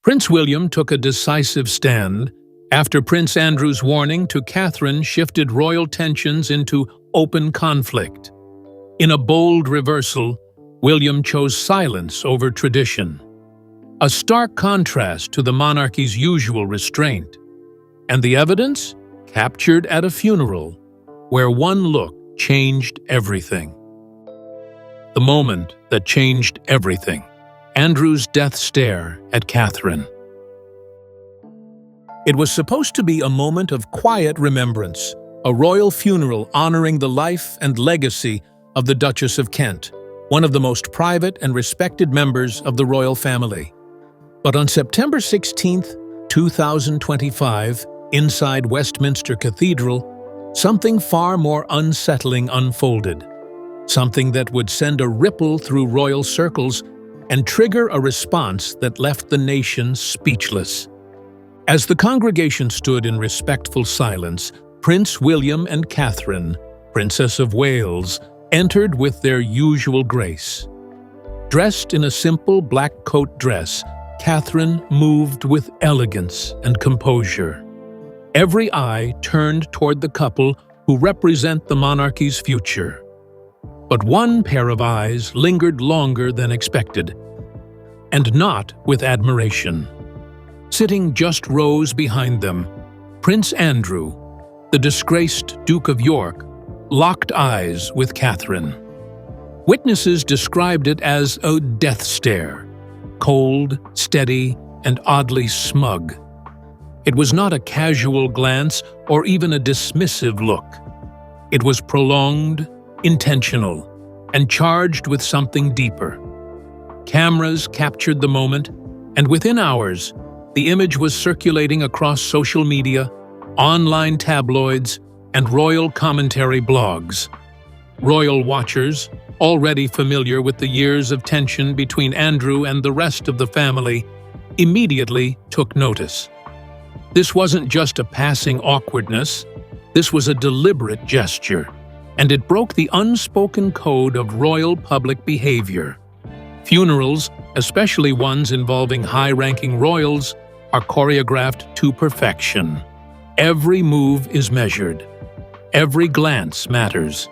Prince William took a decisive stand after Prince Andrew's warning to Catherine shifted royal tensions into open conflict. In a bold reversal, William chose silence over tradition, a stark contrast to the monarchy's usual restraint. And the evidence? Captured at a funeral, where one look changed everything. The moment that changed everything. Andrew's death stare at Catherine. It was supposed to be a moment of quiet remembrance, a royal funeral honoring the life and legacy of the Duchess of Kent, one of the most private and respected members of the royal family. But on September 16, 2025, inside Westminster Cathedral, something far more unsettling unfolded. Something that would send a ripple through royal circles and trigger a response that left the nation speechless. As the congregation stood in respectful silence, Prince William and Catherine, Princess of Wales, entered with their usual grace. Dressed in a simple black coat dress, Catherine moved with elegance and composure. Every eye turned toward the couple who represent the monarchy's future. But one pair of eyes lingered longer than expected, and not with admiration. Sitting just rows behind them, Prince Andrew, the disgraced Duke of York, locked eyes with Catherine. Witnesses described it as a death stare, cold, steady, and oddly smug. It was not a casual glance or even a dismissive look. It was prolonged, intentional, and charged with something deeper. Cameras captured the moment, and within hours, the image was circulating across social media, online tabloids, and royal commentary blogs. Royal watchers, already familiar with the years of tension between Andrew and the rest of the family, immediately took notice. This wasn't just a passing awkwardness, this was a deliberate gesture, and it broke the unspoken code of royal public behavior. Funerals, especially ones involving high-ranking royals, are choreographed to perfection. Every move is measured. Every glance matters.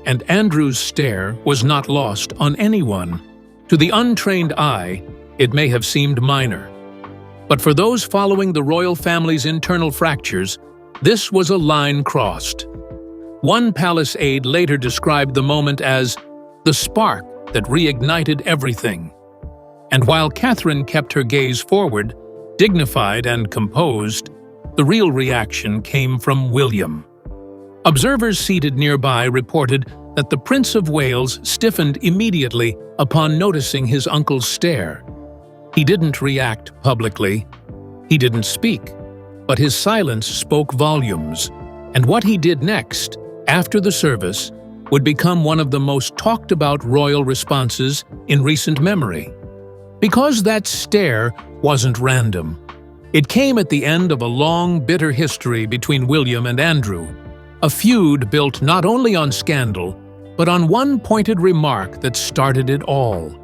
And Andrew's stare was not lost on anyone. To the untrained eye, it may have seemed minor. But for those following the royal family's internal fractures, this was a line crossed. One palace aide later described the moment as the spark that reignited everything. And while Catherine kept her gaze forward, dignified and composed, the real reaction came from William. Observers seated nearby reported that the Prince of Wales stiffened immediately upon noticing his uncle's stare. He didn't react publicly. He didn't speak, but his silence spoke volumes. And what he did next, after the service, would become one of the most talked about royal responses in recent memory. Because that stare wasn't random. It came at the end of a long, bitter history between William and Andrew, a feud built not only on scandal, but on one pointed remark that started it all.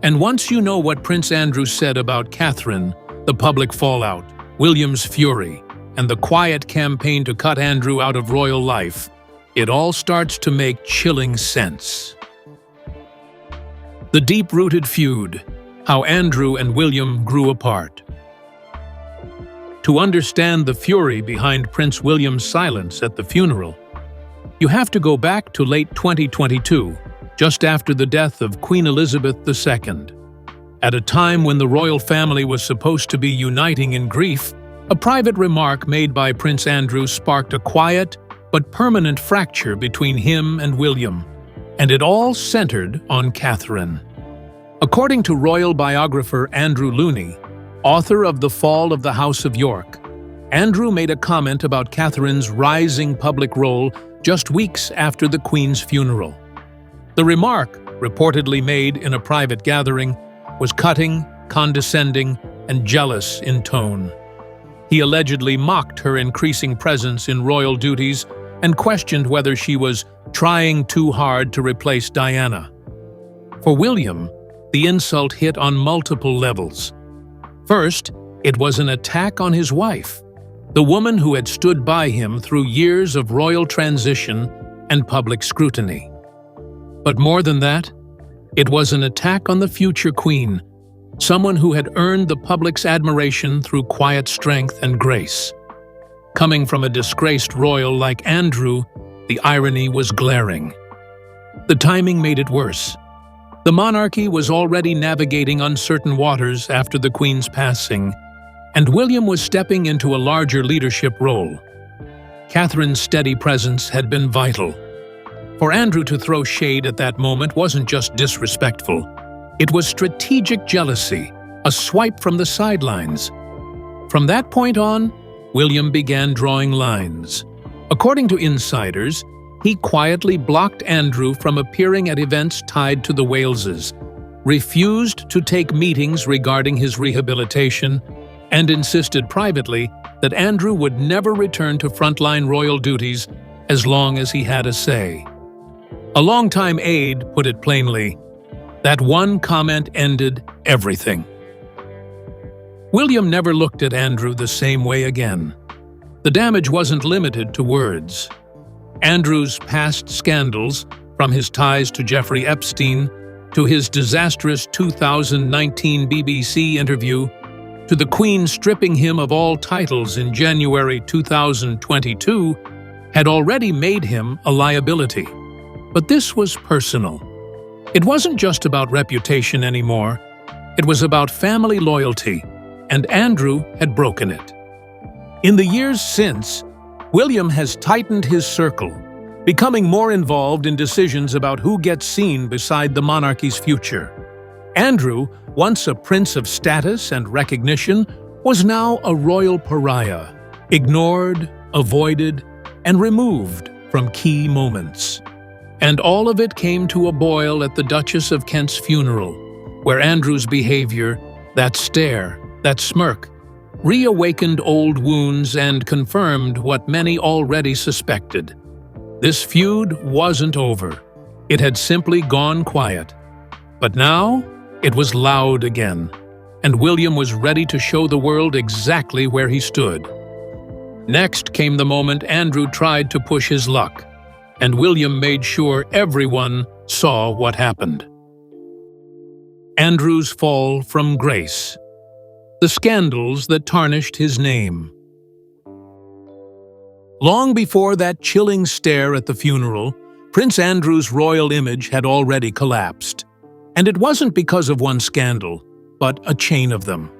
And once you know what Prince Andrew said about Catherine, the public fallout, William's fury, and the quiet campaign to cut Andrew out of royal life, it all starts to make chilling sense. The deep-rooted feud, how Andrew and William grew apart. To understand the fury behind Prince William's silence at the funeral, you have to go back to late 2022, just after the death of Queen Elizabeth II. At a time when the royal family was supposed to be uniting in grief, a private remark made by Prince Andrew sparked a quiet but permanent fracture between him and William, and it all centered on Catherine. According to royal biographer Andrew Looney, author of The Fall of the House of York, Andrew made a comment about Catherine's rising public role just weeks after the Queen's funeral. The remark, reportedly made in a private gathering, was cutting, condescending, and jealous in tone. He allegedly mocked her increasing presence in royal duties and questioned whether she was trying too hard to replace Diana. For William, the insult hit on multiple levels. First, it was an attack on his wife, the woman who had stood by him through years of royal transition and public scrutiny. But more than that, it was an attack on the future queen, someone who had earned the public's admiration through quiet strength and grace. Coming from a disgraced royal like Andrew, the irony was glaring. The timing made it worse. The monarchy was already navigating uncertain waters after the Queen's passing, and William was stepping into a larger leadership role. Catherine's steady presence had been vital. For Andrew to throw shade at that moment wasn't just disrespectful. It was strategic jealousy, a swipe from the sidelines. From that point on, William began drawing lines. According to insiders, he quietly blocked Andrew from appearing at events tied to the Waleses, refused to take meetings regarding his rehabilitation, and insisted privately that Andrew would never return to frontline royal duties as long as he had a say. A longtime aide put it plainly, that one comment ended everything. William never looked at Andrew the same way again. The damage wasn't limited to words. Andrew's past scandals, from his ties to Jeffrey Epstein, to his disastrous 2019 BBC interview, to the Queen stripping him of all titles in January 2022, had already made him a liability. But this was personal. It wasn't just about reputation anymore. It was about family loyalty, and Andrew had broken it. In the years since, William has tightened his circle, becoming more involved in decisions about who gets seen beside the monarchy's future. Andrew, once a prince of status and recognition, was now a royal pariah, ignored, avoided, and removed from key moments. And all of it came to a boil at the Duchess of Kent's funeral, where Andrew's behavior, that stare, that smirk, reawakened old wounds and confirmed what many already suspected. This feud wasn't over. It had simply gone quiet. But now, it was loud again, and William was ready to show the world exactly where he stood. Next came the moment Andrew tried to push his luck, and William made sure everyone saw what happened. Andrew's fall from grace. The scandals that tarnished his name. Long before that chilling stare at the funeral, Prince Andrew's royal image had already collapsed. And it wasn't because of one scandal, but a chain of them.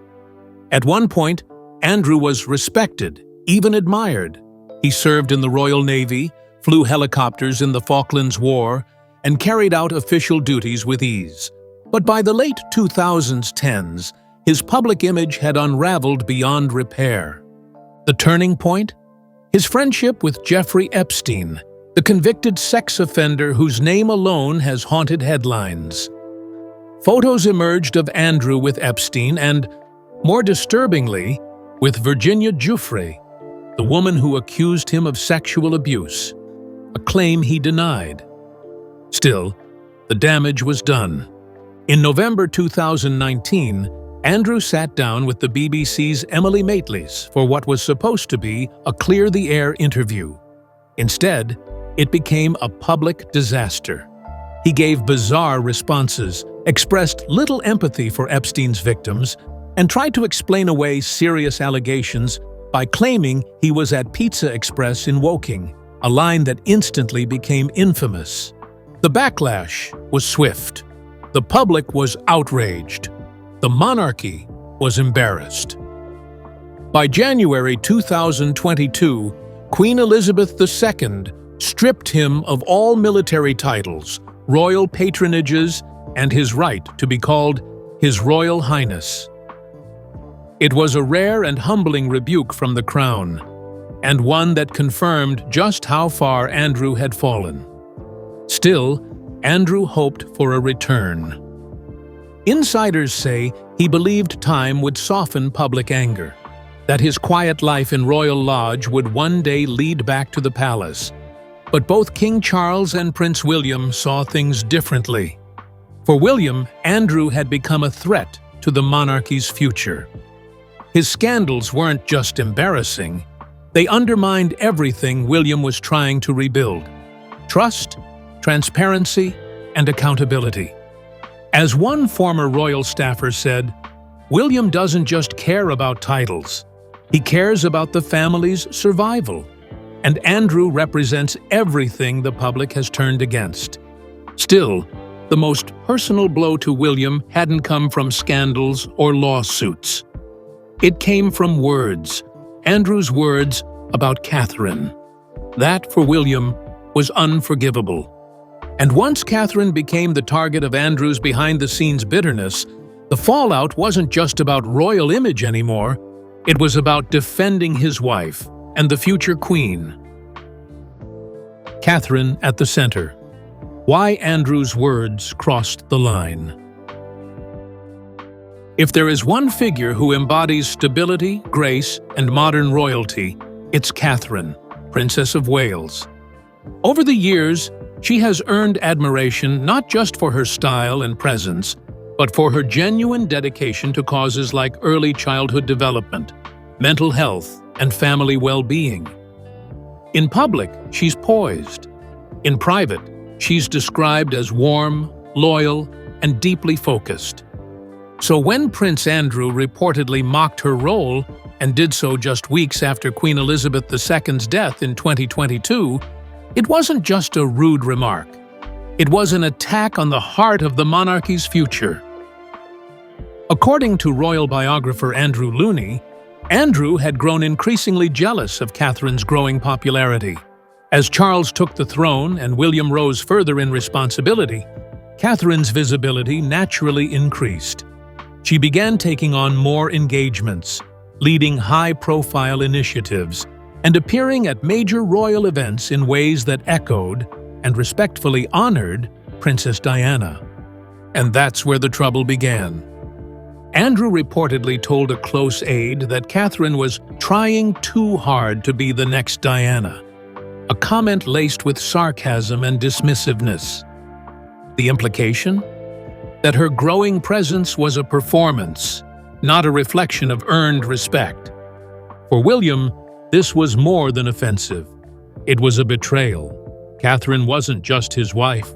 At one point, Andrew was respected, even admired. He served in the Royal Navy, flew helicopters in the Falklands War, and carried out official duties with ease. But by the late 2010s, his public image had unraveled beyond repair. The turning point? His friendship with Jeffrey Epstein, the convicted sex offender whose name alone has haunted headlines. Photos emerged of Andrew with Epstein and, more disturbingly, with Virginia Giuffre, the woman who accused him of sexual abuse, a claim he denied. Still, the damage was done. In November 2019, Andrew sat down with the BBC's Emily Maitlis for what was supposed to be a clear-the-air interview. Instead, it became a public disaster. He gave bizarre responses, expressed little empathy for Epstein's victims, and tried to explain away serious allegations by claiming he was at Pizza Express in Woking, a line that instantly became infamous. The backlash was swift. The public was outraged. The monarchy was embarrassed. By January 2022, Queen Elizabeth II stripped him of all military titles, royal patronages, and his right to be called His Royal Highness. It was a rare and humbling rebuke from the crown, and one that confirmed just how far Andrew had fallen. Still, Andrew hoped for a return. Insiders say he believed time would soften public anger, that his quiet life in Royal Lodge would one day lead back to the palace. But both King Charles and Prince William saw things differently. For William, Andrew had become a threat to the monarchy's future. His scandals weren't just embarrassing. They undermined everything William was trying to rebuild: trust, transparency, and accountability. As one former royal staffer said, William doesn't just care about titles. He cares about the family's survival. And Andrew represents everything the public has turned against. Still, the most personal blow to William hadn't come from scandals or lawsuits. It came from words, Andrew's words about Catherine. That, for William, was unforgivable. And once Catherine became the target of Andrew's behind-the-scenes bitterness, the fallout wasn't just about royal image anymore. It was about defending his wife and the future queen. Catherine at the center. Why Andrew's words crossed the line. If there is one figure who embodies stability, grace, and modern royalty, it's Catherine, Princess of Wales. Over the years, she has earned admiration not just for her style and presence, but for her genuine dedication to causes like early childhood development, mental health, and family well-being. In public, she's poised. In private, she's described as warm, loyal, and deeply focused. So when Prince Andrew reportedly mocked her role, and did so just weeks after Queen Elizabeth II's death in 2022, it wasn't just a rude remark. It was an attack on the heart of the monarchy's future. According to royal biographer Andrew Looney, Andrew had grown increasingly jealous of Catherine's growing popularity. As Charles took the throne and William rose further in responsibility, Catherine's visibility naturally increased. She began taking on more engagements, leading high-profile initiatives, and appearing at major royal events in ways that echoed and respectfully honored Princess Diana. And that's where the trouble began. Andrew reportedly told a close aide that Catherine was trying too hard to be the next Diana, a comment laced with sarcasm and dismissiveness. The implication? That her growing presence was a performance, not a reflection of earned respect. For William, this was more than offensive. It was a betrayal. Catherine wasn't just his wife.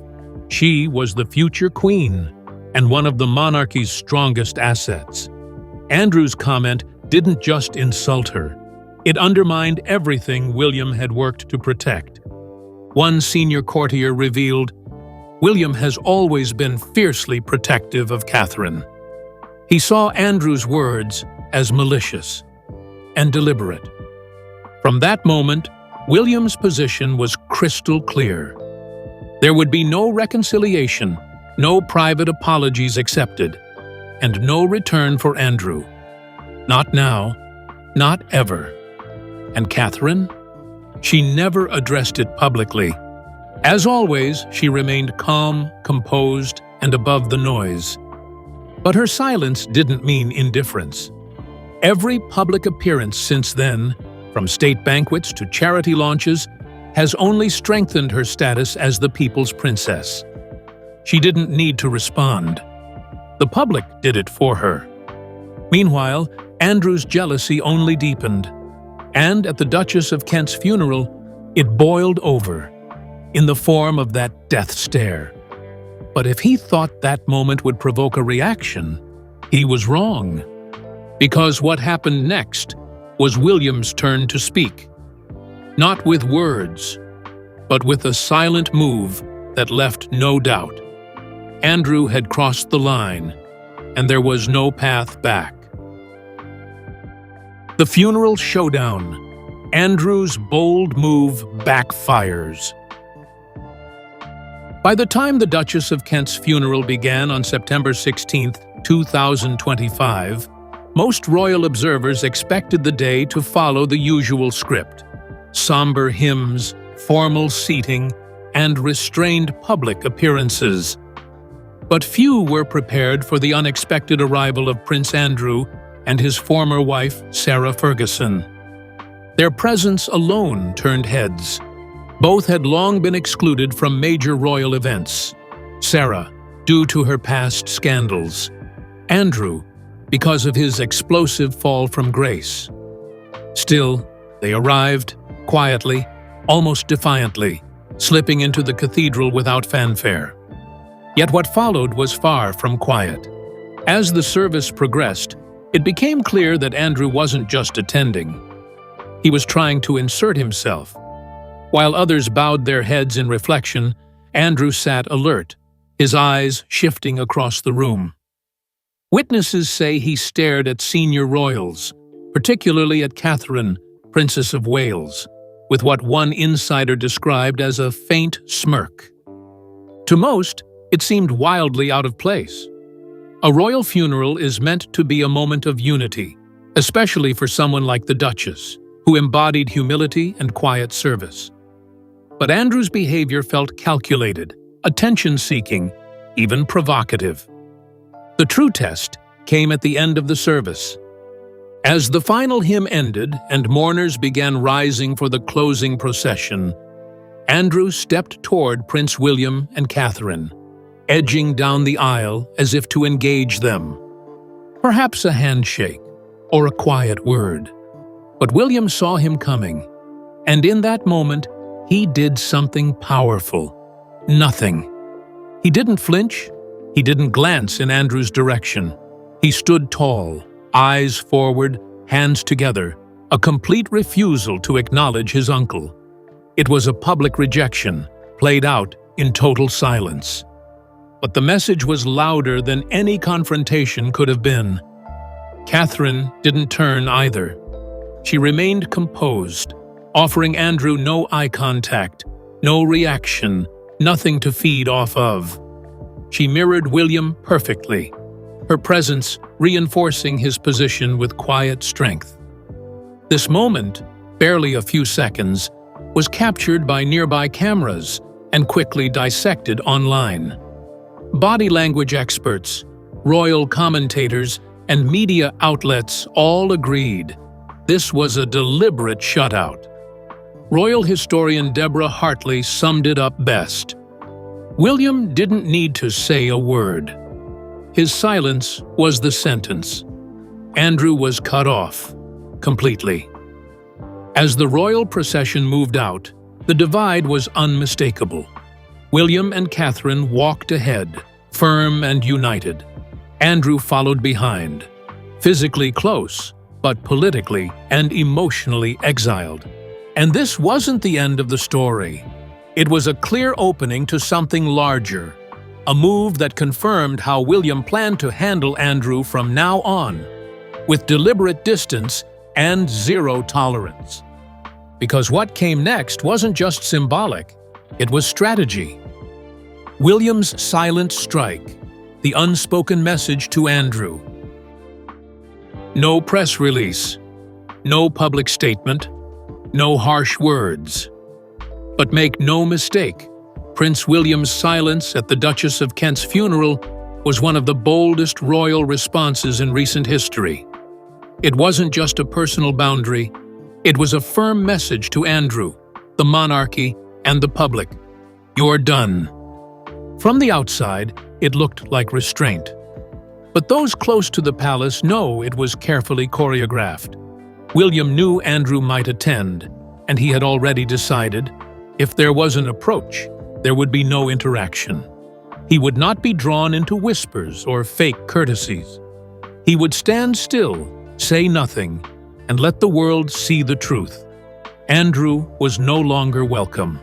She was the future queen and one of the monarchy's strongest assets. Andrew's comment didn't just insult her. It undermined everything William had worked to protect. One senior courtier revealed, William has always been fiercely protective of Catherine. He saw Andrew's words as malicious and deliberate. From that moment, William's position was crystal clear. There would be no reconciliation, no private apologies accepted, and no return for Andrew. Not now, not ever. And Catherine? She never addressed it publicly. As always, she remained calm, composed, and above the noise. But her silence didn't mean indifference. Every public appearance since then, from state banquets to charity launches, has only strengthened her status as the people's princess. She didn't need to respond. The public did it for her. Meanwhile, Andrew's jealousy only deepened. And at the Duchess of Kent's funeral, it boiled over, in the form of that death stare. But if he thought that moment would provoke a reaction, he was wrong. Because what happened next was William's turn to speak. Not with words, but with a silent move that left no doubt. Andrew had crossed the line, and there was no path back. The funeral showdown. Andrew's bold move backfires. By the time the Duchess of Kent's funeral began on September 16, 2025, most royal observers expected the day to follow the usual script: somber hymns, formal seating, and restrained public appearances. But few were prepared for the unexpected arrival of Prince Andrew and his former wife, Sarah Ferguson. Their presence alone turned heads. Both had long been excluded from major royal events. Sarah, due to her past scandals. Andrew, because of his explosive fall from grace. Still, they arrived, quietly, almost defiantly, slipping into the cathedral without fanfare. Yet what followed was far from quiet. As the service progressed, it became clear that Andrew wasn't just attending. He was trying to insert himself. While others bowed their heads in reflection, Andrew sat alert, his eyes shifting across the room. Witnesses say he stared at senior royals, particularly at Catherine, Princess of Wales, with what one insider described as a faint smirk. To most, it seemed wildly out of place. A royal funeral is meant to be a moment of unity, especially for someone like the Duchess, who embodied humility and quiet service. But Andrew's behavior felt calculated, attention-seeking, even provocative. The true test came at the end of the service. As the final hymn ended and mourners began rising for the closing procession, Andrew stepped toward Prince William and Catherine, edging down the aisle as if to engage them. Perhaps a handshake or a quiet word. But William saw him coming, and in that moment, he did something powerful. Nothing. He didn't flinch. He didn't glance in Andrew's direction. He stood tall, eyes forward, hands together, a complete refusal to acknowledge his uncle. It was a public rejection, played out in total silence. But the message was louder than any confrontation could have been. Catherine didn't turn either. She remained composed, offering Andrew no eye contact, no reaction, nothing to feed off of. She mirrored William perfectly, her presence reinforcing his position with quiet strength. This moment, barely a few seconds, was captured by nearby cameras and quickly dissected online. Body language experts, royal commentators, and media outlets all agreed this was a deliberate shutout. Royal historian Deborah Hartley summed it up best. William didn't need to say a word. His silence was the sentence. Andrew was cut off, completely. As the royal procession moved out, the divide was unmistakable. William and Catherine walked ahead, firm and united. Andrew followed behind, physically close, but politically and emotionally exiled. And this wasn't the end of the story. It was a clear opening to something larger, a move that confirmed how William planned to handle Andrew from now on, with deliberate distance and zero tolerance. Because what came next wasn't just symbolic, it was strategy. William's silent strike, the unspoken message to Andrew. No press release, no public statement, no harsh words. But make no mistake, Prince William's silence at the Duchess of Kent's funeral was one of the boldest royal responses in recent history. It wasn't just a personal boundary, it was a firm message to Andrew, the monarchy, and the public. You're done. From the outside, it looked like restraint. But those close to the palace know it was carefully choreographed. William knew Andrew might attend, and he had already decided, if there was an approach, there would be no interaction. He would not be drawn into whispers or fake courtesies. He would stand still, say nothing, and let the world see the truth. Andrew was no longer welcome.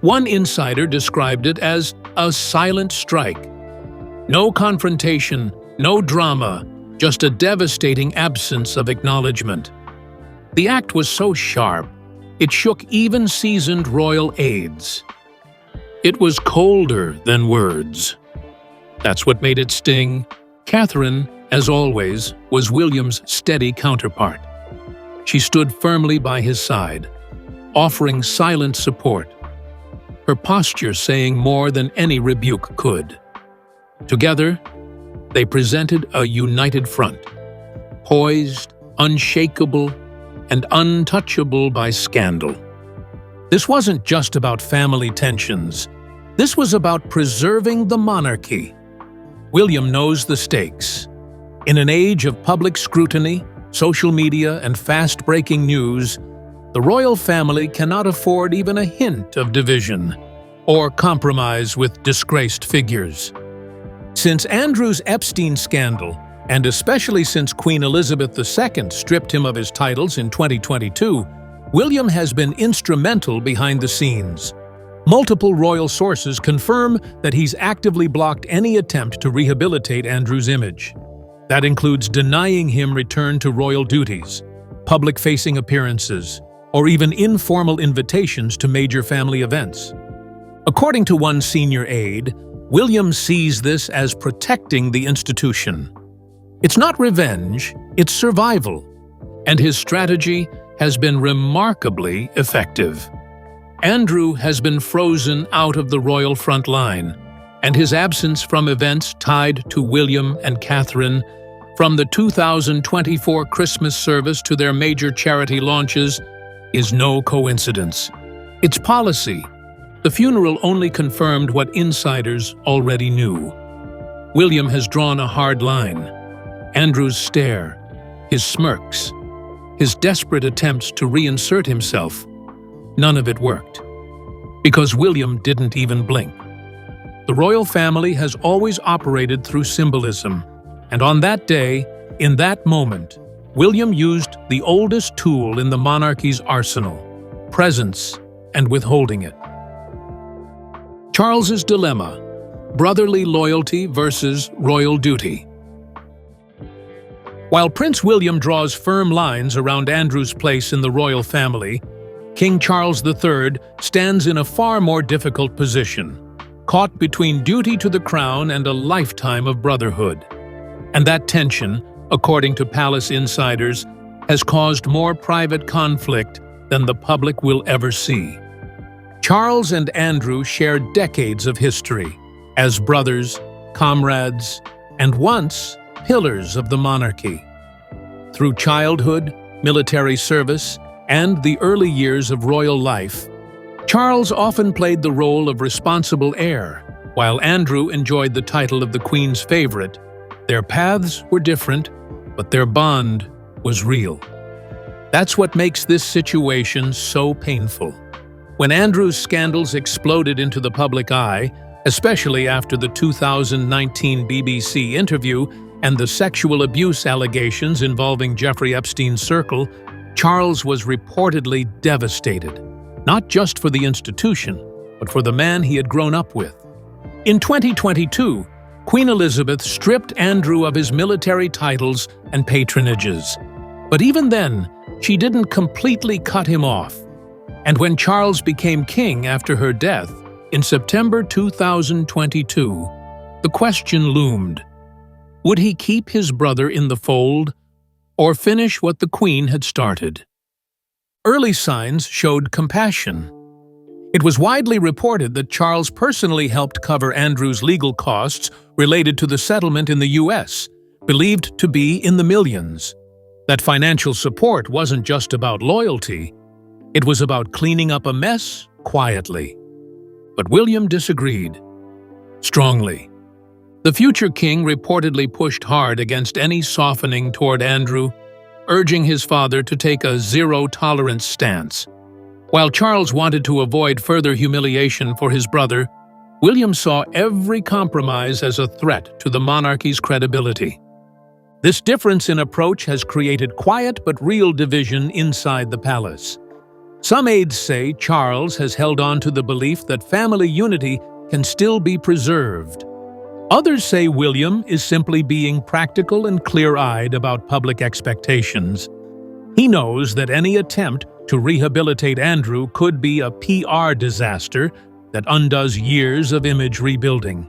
One insider described it as a silent strike. No confrontation, no drama, just a devastating absence of acknowledgement. The act was so sharp, it shook even seasoned royal aides. It was colder than words. That's what made it sting. Catherine, as always, was William's steady counterpart. She stood firmly by his side, offering silent support, her posture saying more than any rebuke could. Together, they presented a united front, poised, unshakable, and untouchable by scandal. This wasn't just about family tensions. This was about preserving the monarchy. William knows the stakes. In an age of public scrutiny, social media, and fast-breaking news, the royal family cannot afford even a hint of division or compromise with disgraced figures. Since Andrew's Epstein scandal, and especially since Queen Elizabeth II stripped him of his titles in 2022, William has been instrumental behind the scenes. Multiple royal sources confirm that he's actively blocked any attempt to rehabilitate Andrew's image. That includes denying him return to royal duties, public-facing appearances, or even informal invitations to major family events. According to one senior aide, William sees this as protecting the institution. It's not revenge, it's survival, and his strategy has been remarkably effective. Andrew has been frozen out of the royal front line, and his absence from events tied to William and Catherine, from the 2024 Christmas service to their major charity launches, is no coincidence. It's policy. The funeral only confirmed what insiders already knew. William has drawn a hard line. Andrew's stare, his smirks, his desperate attempts to reinsert himself, none of it worked. Because William didn't even blink. The royal family has always operated through symbolism, and on that day, in that moment, William used the oldest tool in the monarchy's arsenal: presence and withholding it. Charles's dilemma: brotherly loyalty versus royal duty. While Prince William draws firm lines around Andrew's place in the royal family, King Charles III stands in a far more difficult position, caught between duty to the crown and a lifetime of brotherhood. And that tension, according to palace insiders, has caused more private conflict than the public will ever see. Charles and Andrew share decades of history as brothers, comrades, and once pillars of the monarchy. Through childhood, military service, and the early years of royal life, Charles often played the role of responsible heir, while Andrew enjoyed the title of the Queen's favorite. Their paths were different, but their bond was real. That's what makes this situation so painful. When Andrew's scandals exploded into the public eye, especially after the 2019 BBC interview and the sexual abuse allegations involving Jeffrey Epstein's circle, Charles was reportedly devastated, not just for the institution, but for the man he had grown up with. In 2022, Queen Elizabeth stripped Andrew of his military titles and patronages. But even then, she didn't completely cut him off. And when Charles became king after her death, in September 2022, the question loomed: would he keep his brother in the fold, or finish what the Queen had started? Early signs showed compassion. It was widely reported that Charles personally helped cover Andrew's legal costs related to the settlement in the U.S., believed to be in the millions. That financial support wasn't just about loyalty, it was about cleaning up a mess quietly. But William disagreed strongly. The future king reportedly pushed hard against any softening toward Andrew, urging his father to take a zero-tolerance stance. While Charles wanted to avoid further humiliation for his brother, William saw every compromise as a threat to the monarchy's credibility. This difference in approach has created quiet but real division inside the palace. Some aides say Charles has held on to the belief that family unity can still be preserved. Others say William is simply being practical and clear-eyed about public expectations. He knows that any attempt to rehabilitate Andrew could be a PR disaster that undoes years of image rebuilding.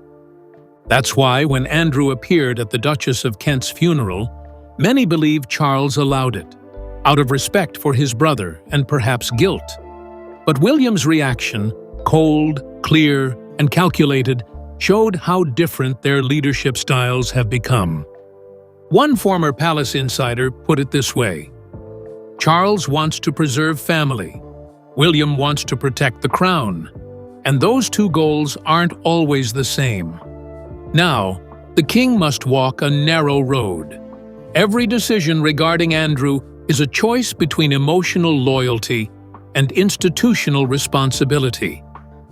That's why when Andrew appeared at the Duchess of Kent's funeral, many believe Charles allowed it, out of respect for his brother and perhaps guilt. But William's reaction, cold, clear, and calculated, showed how different their leadership styles have become. One former palace insider put it this way: Charles wants to preserve family. William wants to protect the crown. And those two goals aren't always the same. Now, the king must walk a narrow road. Every decision regarding Andrew is a choice between emotional loyalty and institutional responsibility.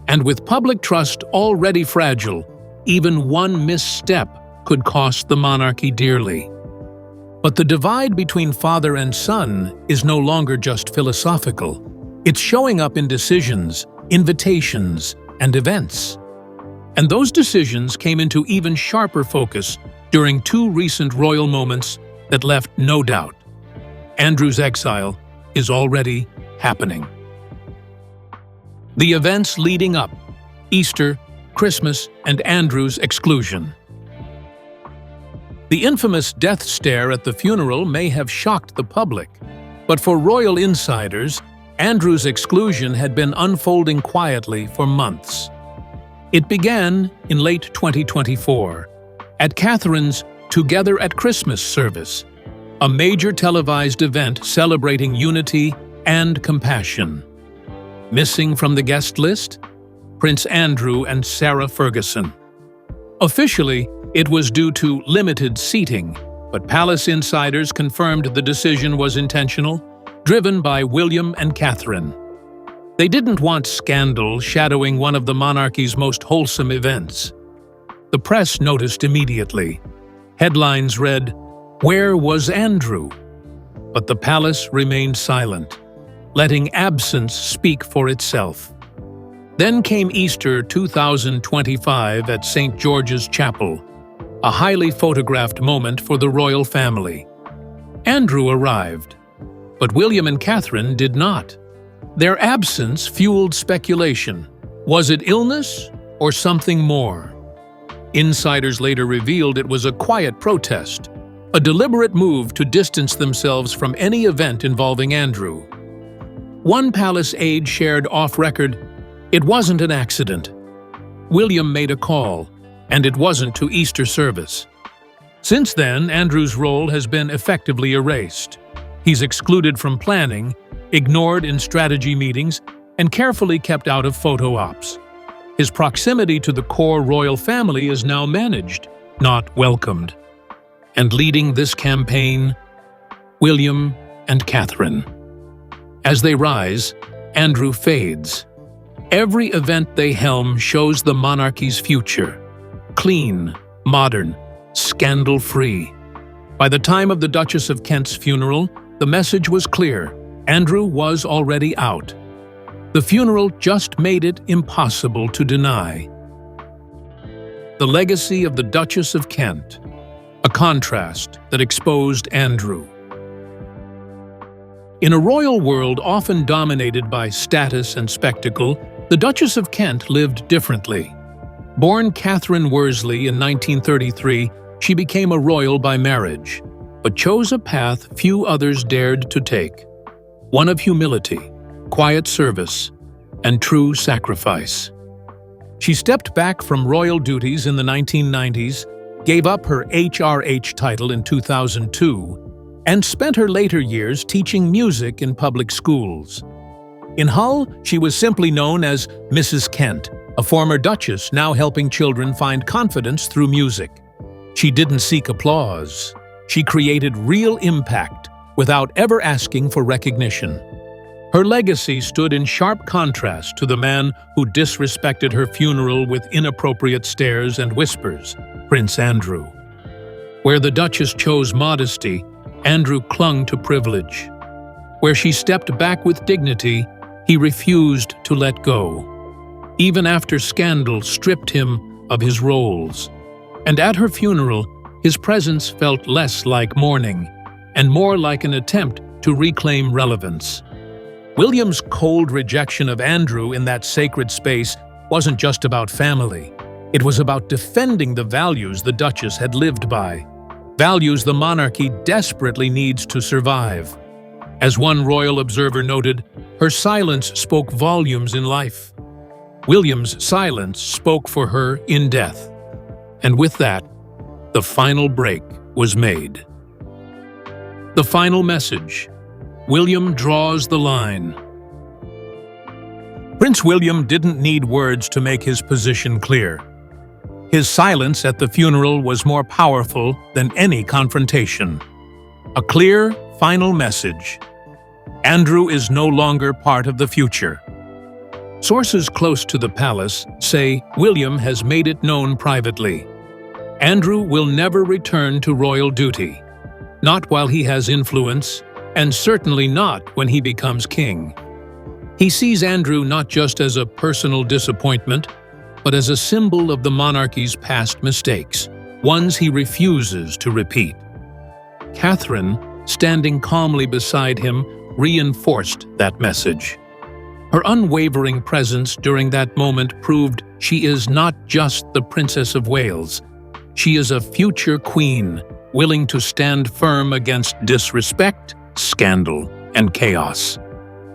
And with public trust already fragile, even one misstep could cost the monarchy dearly. But the divide between father and son is no longer just philosophical. It's showing up in decisions, invitations, and events. And those decisions came into even sharper focus during two recent royal moments that left no doubt. Andrew's exile is already happening. The events leading up: Easter, Christmas, and Andrew's exclusion. The infamous death stare at the funeral may have shocked the public, but for royal insiders, Andrew's exclusion had been unfolding quietly for months. It began in late 2024, at Catherine's Together at Christmas service, a major televised event celebrating unity and compassion. Missing from the guest list? Prince Andrew and Sarah Ferguson. Officially, it was due to limited seating, but palace insiders confirmed the decision was intentional, driven by William and Catherine. They didn't want scandal shadowing one of the monarchy's most wholesome events. The press noticed immediately. Headlines read, "Where was Andrew?" But the palace remained silent, letting absence speak for itself. Then came Easter 2025 at St. George's Chapel, a highly photographed moment for the royal family. Andrew arrived, but William and Catherine did not. Their absence fueled speculation. Was it illness or something more? Insiders later revealed it was a quiet protest, a deliberate move to distance themselves from any event involving Andrew. One palace aide shared off-record, "It wasn't an accident. William made a call, and it wasn't to Easter service." Since then, Andrew's role has been effectively erased. He's excluded from planning, ignored in strategy meetings, and carefully kept out of photo ops. His proximity to the core royal family is now managed, not welcomed. And leading this campaign, William and Catherine. As they rise, Andrew fades. Every event they helm shows the monarchy's future. Clean, modern, scandal-free. By the time of the Duchess of Kent's funeral, the message was clear. Andrew was already out. The funeral just made it impossible to deny. The legacy of the Duchess of Kent, a contrast that exposed Andrew. In a royal world often dominated by status and spectacle, the Duchess of Kent lived differently. Born Catherine Worsley in 1933, she became a royal by marriage, but chose a path few others dared to take. One of humility, quiet service, and true sacrifice. She stepped back from royal duties in the 1990s, gave up her HRH title in 2002, and spent her later years teaching music in public schools. In Hull, she was simply known as Mrs. Kent, a former duchess now helping children find confidence through music. She didn't seek applause. She created real impact without ever asking for recognition. Her legacy stood in sharp contrast to the man who disrespected her funeral with inappropriate stares and whispers, Prince Andrew. Where the Duchess chose modesty, Andrew clung to privilege. Where she stepped back with dignity, he refused to let go. Even after scandal stripped him of his roles. And at her funeral, his presence felt less like mourning and more like an attempt to reclaim relevance. William's cold rejection of Andrew in that sacred space wasn't just about family. It was about defending the values the Duchess had lived by, values the monarchy desperately needs to survive. As one royal observer noted, her silence spoke volumes in life. William's silence spoke for her in death. And with that, the final break was made. The final message. William draws the line. Prince William didn't need words to make his position clear. His silence at the funeral was more powerful than any confrontation. A clear, final message. Andrew is no longer part of the future. Sources close to the palace say William has made it known privately. Andrew will never return to royal duty, not while he has influence, and certainly not when he becomes king. He sees Andrew not just as a personal disappointment, but as a symbol of the monarchy's past mistakes, ones he refuses to repeat. Catherine, standing calmly beside him, reinforced that message. Her unwavering presence during that moment proved she is not just the Princess of Wales. She is a future queen, willing to stand firm against disrespect, scandal, and chaos.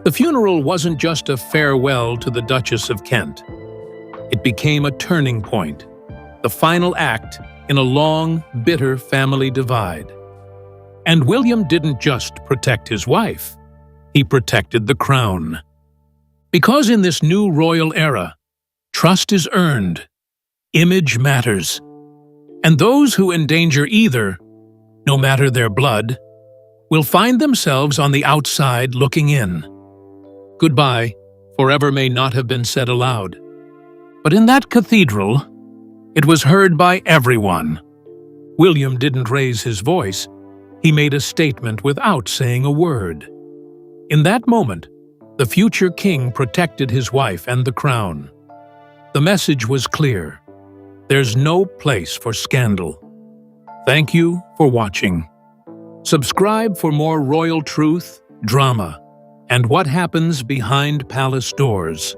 The funeral wasn't just a farewell to the Duchess of Kent. It became a turning point, the final act in a long, bitter family divide. And William didn't just protect his wife, he protected the crown. Because in this new royal era, trust is earned, image matters, and those who endanger either, no matter their blood, will find themselves on the outside looking in. Goodbye, forever may not have been said aloud. But in that cathedral, it was heard by everyone. William didn't raise his voice. He made a statement without saying a word. In that moment, the future king protected his wife and the crown. The message was clear. There's no place for scandal. Thank you for watching. Subscribe for more royal truth, drama, and what happens behind palace doors.